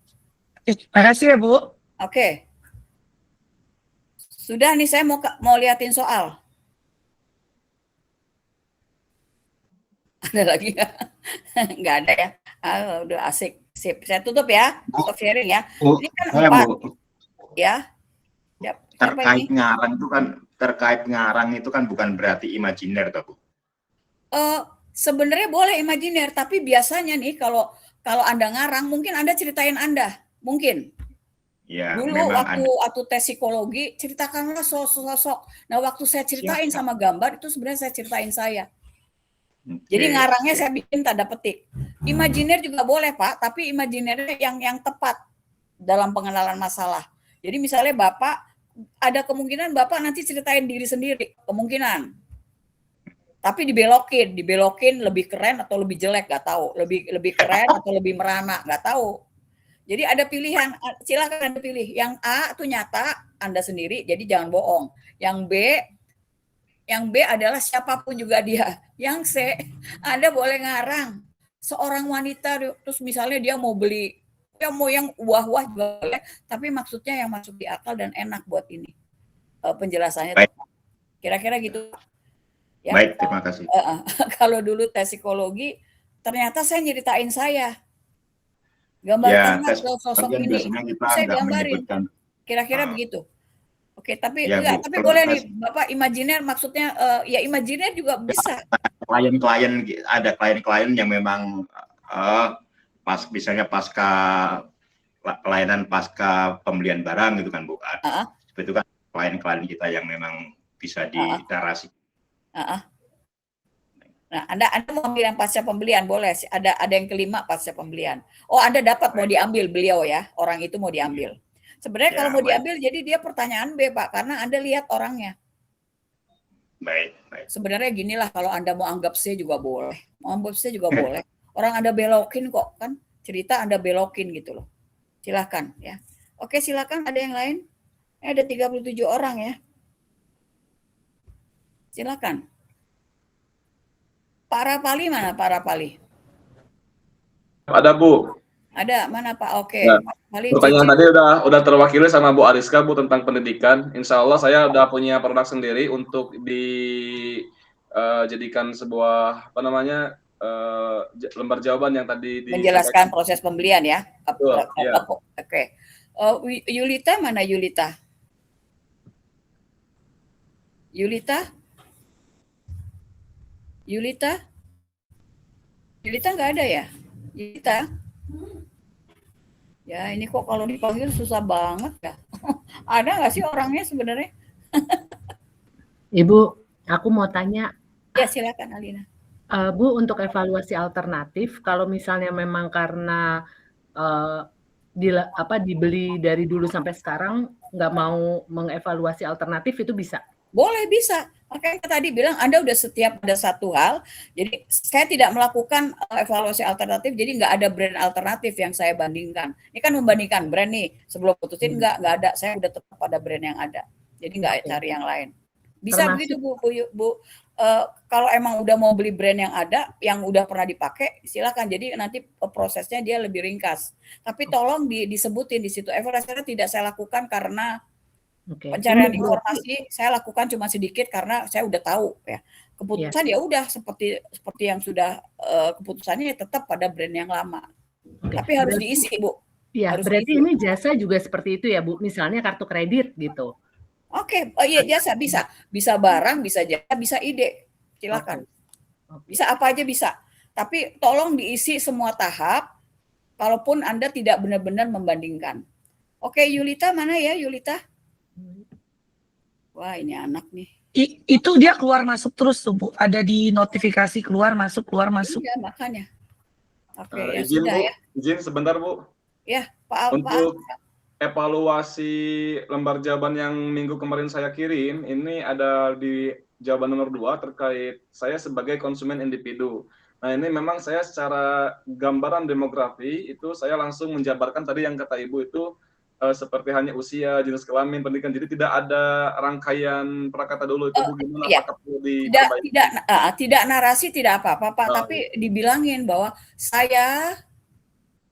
Makasih ya, Bu. Oke. Sudah nih, saya mau liatin soal. Ada lagi nggak? Nggak ada ya? Udah asik. Sip. Saya tutup ya. Stop sharing ya. Bu, Ini kan saya 4. Bu, Ya. Siapa terkait ini? ngarang itu kan bukan berarti imajiner toh, Bu. Sebenarnya boleh imajiner, tapi biasanya nih kalau Anda ngarang, mungkin Anda ceritain Anda. Mungkin. Ya, Dulu memang waktu tes psikologi, ceritakanlah sosok. Nah, waktu saya ceritain Siap. sama gambar, itu sebenarnya saya ceritain saya. Oke, Jadi ngarangnya oke. saya bikin tanda petik. Imajiner juga boleh, Pak, tapi imajinernya yang tepat dalam pengenalan masalah. Jadi misalnya Bapak, ada kemungkinan Bapak nanti ceritain diri sendiri, kemungkinan. Tapi dibelokin lebih keren atau lebih jelek, nggak tahu. Lebih keren atau lebih merana, nggak tahu. Jadi ada pilihan, silakan Anda pilih. Yang A itu nyata, Anda sendiri, jadi jangan bohong. Yang B adalah siapapun juga dia. Yang C, Anda boleh ngarang. Seorang wanita, terus misalnya dia mau beli, dia mau yang wah-wah juga boleh, tapi maksudnya yang masuk di akal dan enak buat ini. Penjelasannya. Baik. Kira-kira gitu. Ya. Baik, terima kasih. Kalau dulu tes psikologi, ternyata saya nyeritain saya. Ya, Gambarkanlah tes sosok bagian ini. biasanya kita Saya nggak gambarin. menyebutkan. Kira-kira begitu. Oke, tapi Ya, enggak, Bu, tapi boleh nih, terus- Bapak imajiner maksudnya ya imajiner juga bisa. Klien-klien, ada klien-klien yang memang misalnya pelayanan pasca pembelian barang gitu kan, Bu. Itu kan klien-klien kita yang memang bisa dinarasi. Nah, Anda mau ambil yang pasca pembelian boleh. Ada yang kelima pasca pembelian. Oh, Anda dapat mau diambil beliau ya. Orang itu mau diambil. Sebenarnya Ya, kalau mau baik. diambil jadi dia pertanyaan B, Pak, karena Anda lihat orangnya. Baik. Sebenarnya ginilah, kalau Anda mau anggap C juga boleh. Mau anggap C juga boleh. Orang Anda belokin kok kan. Cerita Anda belokin gitu loh. Silakan ya. Oke, silakan, ada yang lain? Ada 37 orang ya. Silakan. Pak Rapali mana Pak Rapali? Ada, Bu. Ada, mana Pak? Oke. Ya. Pak Rapali, Pertanyaan tadi udah terwakili sama Bu Ariska, Bu, tentang pendidikan. Insya Allah saya udah punya produk sendiri untuk dijadikan sebuah lembar jawaban yang tadi menjelaskan proses pembelian ya. Betul, ya. Oke. Yulita mana Yulita? Yulita nggak ada ya? Yulita? Ya ini kok kalau dipanggil susah banget ya. Ada nggak sih orangnya sebenarnya? Ibu, aku mau tanya. Ya silakan Alina. Bu, untuk evaluasi alternatif, kalau misalnya memang karena dibeli dari dulu sampai sekarang nggak mau mengevaluasi alternatif, itu bisa? Boleh, bisa. Makanya tadi bilang Anda udah setiap ada satu hal, jadi saya tidak melakukan evaluasi alternatif, jadi nggak ada brand alternatif yang saya bandingkan. Ini kan membandingkan brand nih, sebelum putusin nggak ada, saya udah tetap pada brand yang ada. Jadi nggak cari yang lain. Bisa Termasuk, begitu Bu kalau emang udah mau beli brand yang ada, yang udah pernah dipakai, silakan. Jadi nanti prosesnya dia lebih ringkas. Tapi tolong disebutin di situ. Evaluasinya tidak saya lakukan karena pencarian informasi, saya lakukan cuma sedikit karena saya udah tahu ya. Keputusan ya udah seperti yang sudah keputusannya tetap pada brand yang lama. Tapi harus diisi, Bu. Iya, berarti ini jasa juga seperti itu ya, Bu. Misalnya kartu kredit gitu. Oke, iya jasa bisa. Bisa barang, bisa jasa, bisa ide. Silakan. Bisa apa aja bisa. Tapi tolong diisi semua tahap, kalaupun Anda tidak benar-benar membandingkan. Oke, Yulita mana ya, Yulita? Wah, ini anak nih. Itu dia keluar masuk terus tuh, Bu. Ada di notifikasi keluar masuk. Iya, makanya. Oke, ya izin, sudah Bu. ya. Izin sebentar, Bu. Ya, Pak Al. Untuk evaluasi lembar jawaban yang minggu kemarin saya kirim, ini ada di jawaban nomor 2 terkait saya sebagai konsumen individu. Nah, ini memang saya secara gambaran demografi itu saya langsung menjabarkan tadi yang kata Ibu itu seperti hanya usia, jenis kelamin, pendidikan. Jadi tidak ada rangkaian prakata dulu itu Bu, gimana iya. apakah perlu diperbaiki? Tidak narasi, tidak apa-apa, Pak. Tapi dibilangin bahwa saya.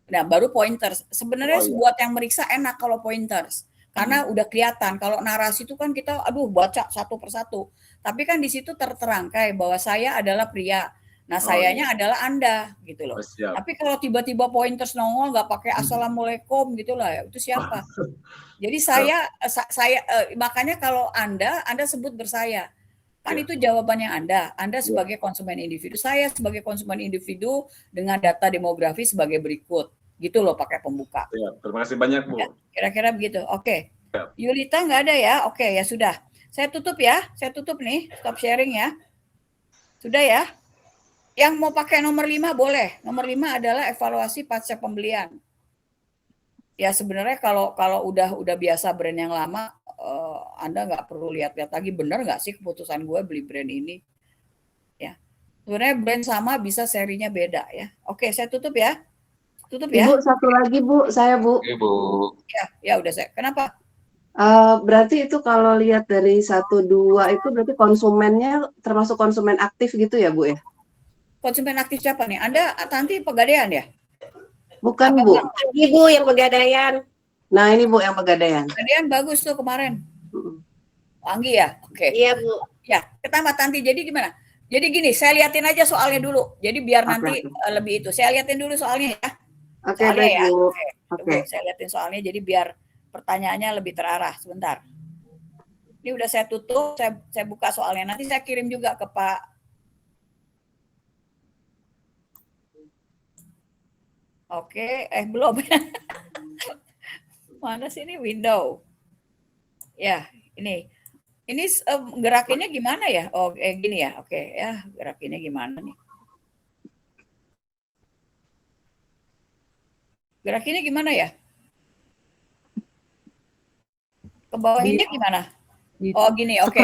Nah, baru pointers. Sebenarnya buat yang meriksa enak kalau pointers. Karena udah kelihatan. Kalau narasi itu kan kita, baca satu persatu. Tapi kan di situ terterangkai bahwa saya adalah pria. Nah, sayanya adalah Anda, gitu loh. Tapi kalau tiba-tiba pointers nongol, nggak pakai assalamualaikum, gitu lah, itu siapa? Jadi saya makanya kalau Anda sebut bersaya. Kan itu jawabannya Anda sebagai konsumen individu. Saya sebagai konsumen individu dengan data demografi sebagai berikut. Gitu loh pakai pembuka. Ya, terima kasih banyak, Bu. Ya, kira-kira begitu. Oke. Yulita nggak ada ya? Oke, ya sudah. Saya tutup ya. Saya tutup nih. Stop sharing ya. Sudah ya? Yang mau pakai nomor 5 boleh. Nomor 5 adalah evaluasi pasca pembelian. Ya sebenarnya kalau udah biasa brand yang lama, Anda nggak perlu lihat-lihat lagi benar nggak sih keputusan gue beli brand ini. Ya. Sebenarnya brand sama bisa serinya beda ya. Oke, saya tutup ya. Tutup ya. Ibu, satu lagi Bu, saya Bu. Ibu. Ya udah saya. Kenapa? Berarti itu kalau lihat dari 1, 2 itu berarti konsumennya termasuk konsumen aktif gitu ya Bu ya? Konsumen aktif siapa nih? Anda nanti Pegadaian ya? Bukan apa, Bu. Ibu yang Pegadaian. Nah ini Bu yang Pegadaian. Pegadaian bagus tuh kemarin. Anggi ya? Oke. Iya Bu. Ya, pertama Tanti. Jadi gimana? Jadi gini, saya liatin aja soalnya dulu. Jadi biar nanti lebih itu. Saya liatin dulu soalnya ya. Oke, baik ya. Bu. Oke, saya liatin soalnya jadi biar pertanyaannya lebih terarah. Sebentar. Ini udah saya tutup, saya buka soalnya. Nanti saya kirim juga ke Pak. Oke, belum. Mana sih ini window? Ya, ini gerakinnya gimana ya? Oh, gini ya. Oke, ya, gerakinnya gimana nih? Gerakinnya gimana ya? Ke bawahnya gimana? Oh, gini, oke.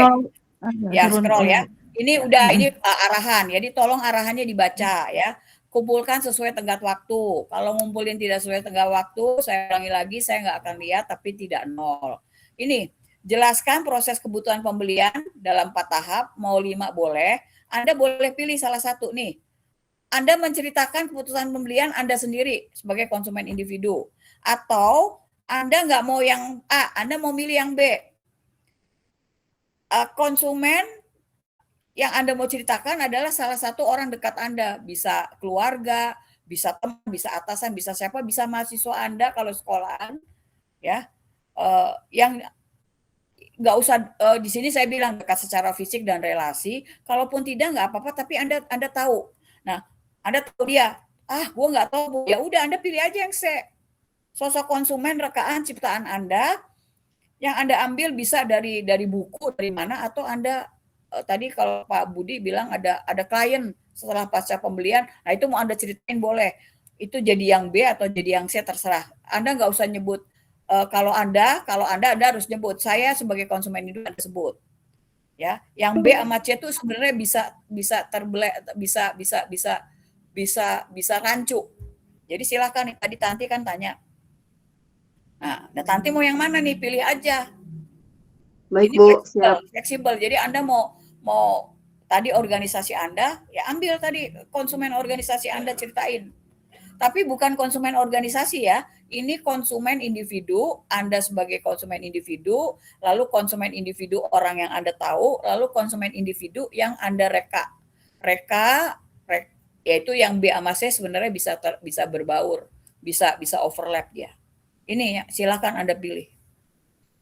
Ya, scroll ya. Ini udah ini arahan. Jadi tolong arahannya dibaca ya. Kumpulkan sesuai tenggat waktu. Kalau ngumpulin tidak sesuai tenggat waktu, saya ulangi lagi, saya nggak akan lihat, tapi tidak nol. Ini, jelaskan proses kebutuhan pembelian dalam 4 tahap, mau 5 boleh. Anda boleh pilih salah satu nih. Anda menceritakan keputusan pembelian Anda sendiri sebagai konsumen individu. Atau Anda nggak mau yang A, Anda mau milih yang B. Konsumen yang Anda mau ceritakan adalah salah satu orang dekat Anda. Bisa keluarga, bisa teman, bisa atasan, bisa siapa, bisa mahasiswa Anda kalau sekolahan. Ya, yang nggak usah di sini saya bilang dekat secara fisik dan relasi. Kalaupun tidak nggak apa-apa, tapi Anda tahu. Nah, Anda tahu dia, gue nggak tahu Bu. Ya udah Anda pilih aja yang C. Sosok konsumen rekaan ciptaan Anda yang Anda ambil bisa dari buku dari mana atau Anda tadi kalau Pak Budi bilang ada klien setelah pasca pembelian, nah itu mau Anda ceritain boleh. Itu jadi yang B atau jadi yang C terserah. Anda nggak usah nyebut kalau Anda harus nyebut saya sebagai konsumen itu Anda sebut. Ya, yang B sama C itu sebenarnya bisa terbelek bisa rancu. Jadi silakan tadi Tanti kan tanya. Nah, Tanti mau yang mana nih? Pilih aja. Baik Ini Bu, siap. Fleksibel. Jadi Anda mau tadi organisasi Anda, ya ambil tadi konsumen organisasi Anda ceritain. Tapi bukan konsumen organisasi ya, ini konsumen individu, Anda sebagai konsumen individu, lalu konsumen individu orang yang Anda tahu, lalu konsumen individu yang Anda reka, yaitu yang B sama C sebenarnya bisa berbaur, bisa overlap dia. Ini ya, silakan Anda pilih.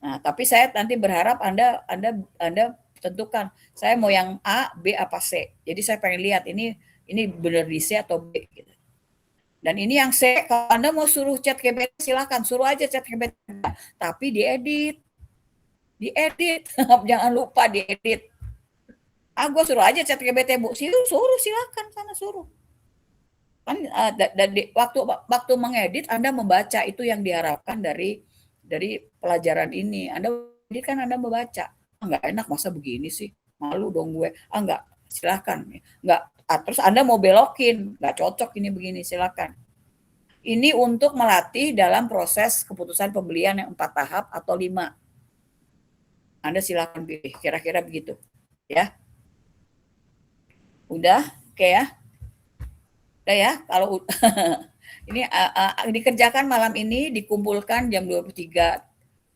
Nah, tapi saya nanti berharap Anda tentukan, saya mau yang A, B apa C. Jadi saya pengen lihat ini benar di C atau B gitu. Dan ini yang C, kalau Anda mau suruh chat GPT, silakan suruh aja chat GPT, tapi diedit, jangan lupa diedit. Gue suruh aja chat GPT, Bu, suruh silakan sana suruh. Kan dan waktu mengedit Anda membaca, itu yang diharapkan dari pelajaran ini. Anda edit kan Anda membaca, nggak enak masa begini sih, malu dong gue. Enggak, silakan. Enggak. Terus Anda mau belokin, nggak cocok ini begini, silakan. Ini untuk melatih dalam proses keputusan pembelian yang 4 tahap atau 5. Anda silakan pilih, kira-kira begitu. Ya. Udah, oke ya. Udah ya, kalau ini dikerjakan malam ini, dikumpulkan jam 23.59,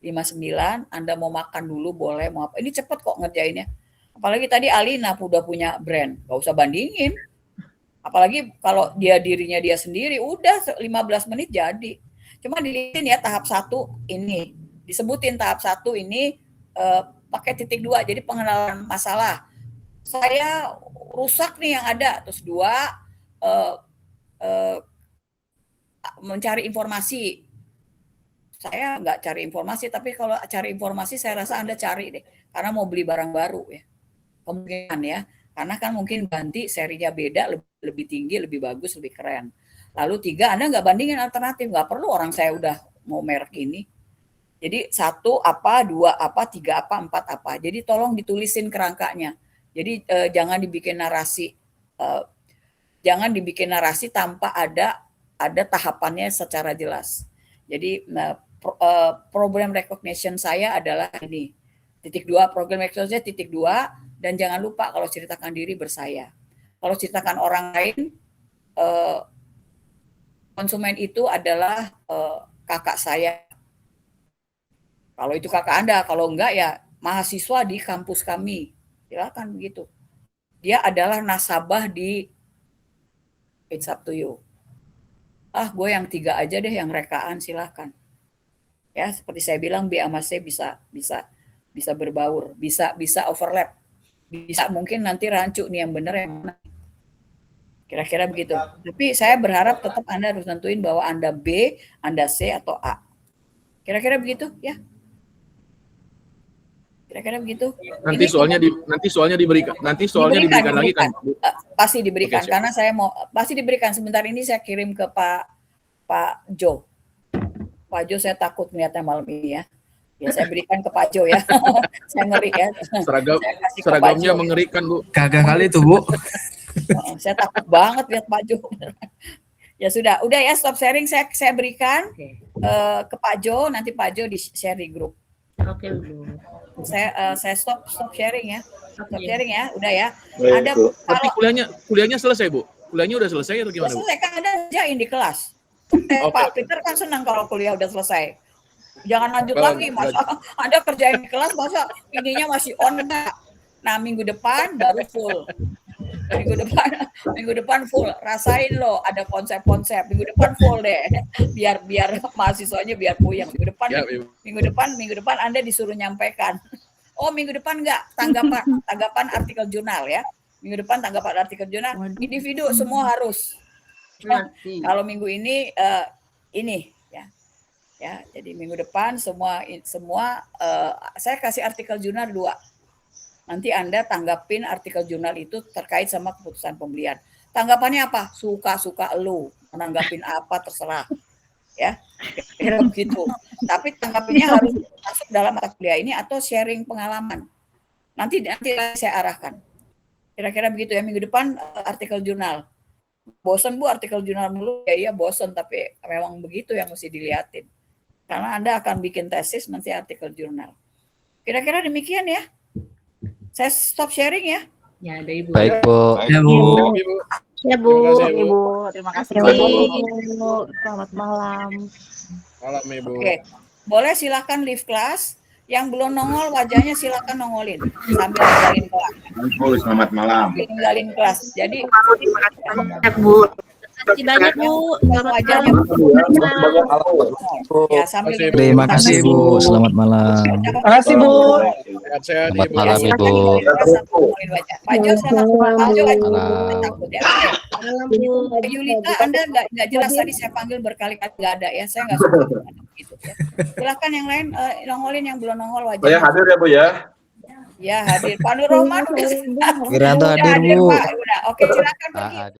Anda mau makan dulu boleh, mau apa. Ini cepet kok ngerjainnya. Apalagi tadi Alina udah punya brand, gak usah bandingin. Apalagi kalau dirinya dia sendiri, udah 15 menit jadi. Cuma dilihatin ya tahap 1 ini, disebutin tahap 1 ini pakai titik 2, jadi pengenalan masalah. Saya rusak nih yang ada, terus 2 mencari informasi. Saya nggak cari informasi, tapi kalau cari informasi saya rasa Anda cari deh, karena mau beli barang baru ya. Kemungkinan ya, karena kan mungkin ganti serinya beda, lebih tinggi, lebih bagus, lebih keren. Lalu 3, Anda nggak bandingin alternatif, nggak perlu orang saya udah mau merek ini. Jadi 1 apa, 2 apa, 3 apa, 4 apa. Jadi tolong ditulisin kerangkanya. Jadi jangan dibikin narasi tanpa ada tahapannya secara jelas. Jadi problem recognition saya adalah ini. Titik 2, program recognition titik 2. Dan jangan lupa kalau ceritakan diri bersaya. Kalau ceritakan orang lain, konsumen itu adalah kakak saya. Kalau itu kakak Anda, kalau enggak ya mahasiswa di kampus kami. Silakan begitu. Dia adalah nasabah di It's up to you. Gue yang 3 aja deh yang rekaan, silakan. Ya, seperti saya bilang B sama C bisa berbaur, bisa overlap. Bisa mungkin nanti rancu nih yang benar yang mana. Kira-kira begitu. Tapi saya berharap tetap Anda harus nentuin bahwa Anda B, Anda C atau A. Kira-kira begitu ya. Kira-kira begitu. Nanti soalnya diberikan lagi kan. Pasti diberikan. Oke, karena saya mau pasti diberikan. Sebentar ini saya kirim ke Pak Jo. Pak Jo saya takut melihatnya malam ini ya. Ya saya berikan ke Pak Jo ya. Saya ngeri ya. Seragamnya mengerikan, Bu. Kagak kali itu, Bu. Saya takut banget lihat Pak Jo. Ya sudah ya, stop sharing saya berikan ke Pak Jo, nanti Pak Jo di-share di grup. Oke, Bu. Saya stop sharing ya. Stop sharing ya, udah ya. Baik, Ada Bu. Tapi kuliahnya selesai, Bu. Kuliahnya udah selesai atau gimana, Bu? Selesai kan Anda kerjain di kelas. Pak Peter kan senang kalau kuliah udah selesai. Jangan lanjut lagi, masa Anda kerjain di kelas, masa ininya masih on enggak? Nah, minggu depan baru full. Minggu depan full. Rasain loh, ada konsep-konsep. Minggu depan full deh. Biar mahasiswanya biar puyeng. Minggu depan Anda disuruh nyampaikan. Oh, minggu depan enggak tanggapan artikel jurnal ya. Minggu depan tanggapan artikel jurnal. Individu semua harus. Kalau minggu ini ini ya, jadi minggu depan semua saya kasih artikel jurnal 2. Nanti Anda tanggapin artikel jurnal itu terkait sama keputusan pembelian. Tanggapannya apa? Suka-suka lu, menanggapin apa terserah. Ya, kira begitu. Tapi tanggapinya harus masuk dalam mata kuliah ini atau sharing pengalaman. Nanti saya arahkan. Kira-kira begitu ya, minggu depan artikel jurnal. Bosan Bu artikel jurnal dulu? Ya iya bosan, tapi memang begitu yang mesti dilihatin. Karena Anda akan bikin tesis nanti artikel jurnal. Kira-kira demikian ya. Saya stop sharing ya. Ya, ada Ibu. Baik, Bu. Baik, Ya, Bu. Ibu. Ya Bu. Terima kasih, Bu. Ibu, terima kasih. Terima kasih. Bu. Selamat malam. Malam, Ibu. Oke, boleh silakan live class. Yang belum nongol wajahnya silakan nongolin sambil ninggalin kelas. Bu, selamat malam. Sambil ninggalin kelas. Jadi Ya Bu. Terima kasih banyak Bu. Selamat wajahnya ya sambil Terima kasih, Bu. Selamat malam. Terima kasih, Bu. Sehat-sehat, Selamat Ibu. malam, Ibu. Pak Jo sama Pak Jo Malam. takut ya. malam Bu. Oke. Yulita, Anda nggak jelas tadi saya panggil berkali-kali nggak ada ya. Saya nggak suka gitu ya. Silakan yang lain nongolin yang belum nongol Saya wajahnya. hadir ya Bu ya. Ya hadir. Pak Nur Rohman udah Wiranto udah hadir, Bu. Pak. Udah. Oke silakan pergi.